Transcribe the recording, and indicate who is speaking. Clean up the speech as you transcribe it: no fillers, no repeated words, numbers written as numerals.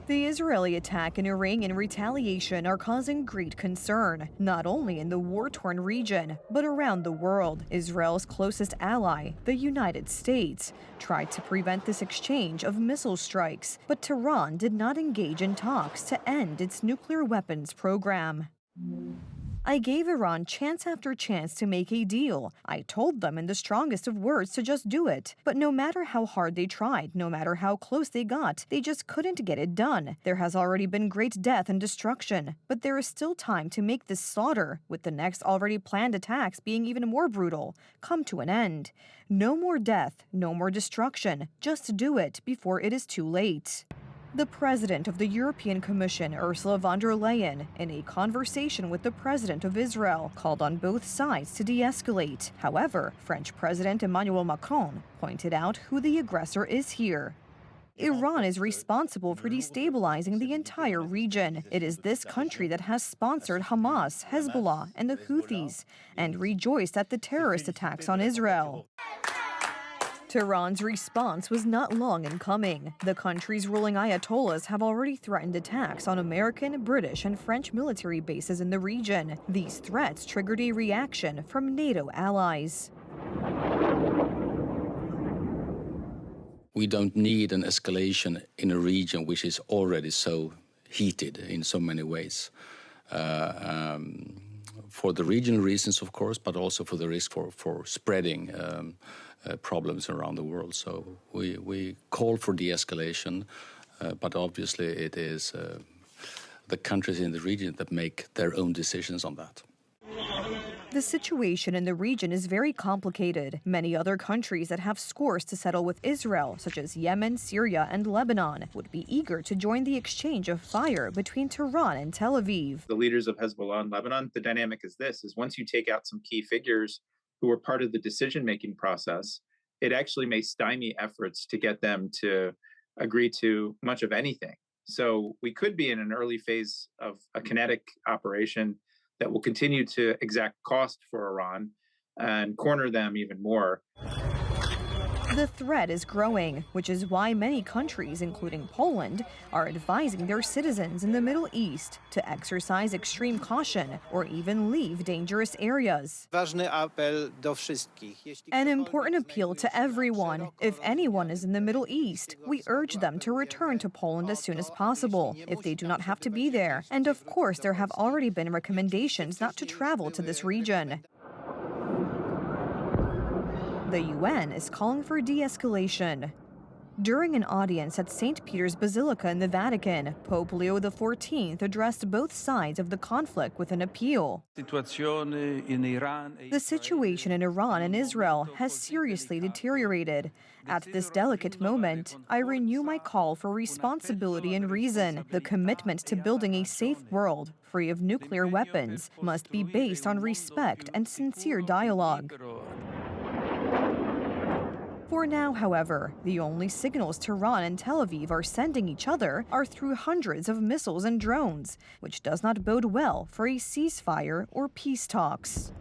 Speaker 1: The Israeli attack and Iranian retaliation are causing great concern, not only in the war-torn region, but around the world. Israel's closest ally, the United States, tried to prevent this exchange of missile strikes, but Tehran did not engage in talks to end its nuclear weapons program. I gave Iran chance after chance to make a deal. I told them in the strongest of words to just do it. But no matter how hard they tried, no matter how close they got, they just couldn't get it done. There has already been great death and destruction, but there is still time to make this slaughter, with the next already planned attacks being even more brutal, come to an end. No more death, no more destruction. Just do it before it is too late. The president of the European Commission, Ursula von der Leyen, in a conversation with the president of Israel, called on both sides to de-escalate. However, French President Emmanuel Macron pointed out who the aggressor is here. Iran is responsible for destabilizing the entire region. It is this country that has sponsored Hamas, Hezbollah, and the Houthis, and rejoiced at the terrorist attacks on Israel. Tehran's response was not long in coming. The country's ruling ayatollahs have already threatened attacks on American, British, and French military bases in the region. These threats triggered a reaction from NATO allies.
Speaker 2: We don't need an escalation in a region which is already so heated in so many ways. For the regional reasons, of course, but also for the risk for spreading problems around the world. So we call for de-escalation, but obviously it is the countries in the region that make their own decisions on that.
Speaker 1: The situation in the region is very complicated. Many other countries that have scores to settle with Israel, such as Yemen, Syria, and Lebanon, would be eager to join the exchange of fire between Tehran and Tel Aviv.
Speaker 3: The leaders of Hezbollah and Lebanon, the dynamic is this, is once you take out some key figures who are part of the decision-making process, it actually may stymie efforts to get them to agree to much of anything. So we could be in an early phase of a kinetic operation that will continue to exact cost for Iran and corner them even more.
Speaker 1: The threat is growing, which is why many countries, including Poland, are advising their citizens in the Middle East to exercise extreme caution or even leave dangerous areas. An important appeal to everyone. If anyone is in the Middle East, we urge them to return to Poland as soon as possible, if they do not have to be there. And of course, there have already been recommendations not to travel to this region. The UN is calling for de-escalation. During an audience at St. Peter's Basilica in the Vatican, Pope Leo XIV addressed both sides of the conflict with an appeal. The situation in Iran and Israel has seriously deteriorated. At this delicate moment, I renew my call for responsibility and reason. The commitment to building a safe world, free of nuclear weapons, must be based on respect and sincere dialogue. For now, however, the only signals Tehran and Tel Aviv are sending each other are through hundreds of missiles and drones, which does not bode well for a ceasefire or peace talks.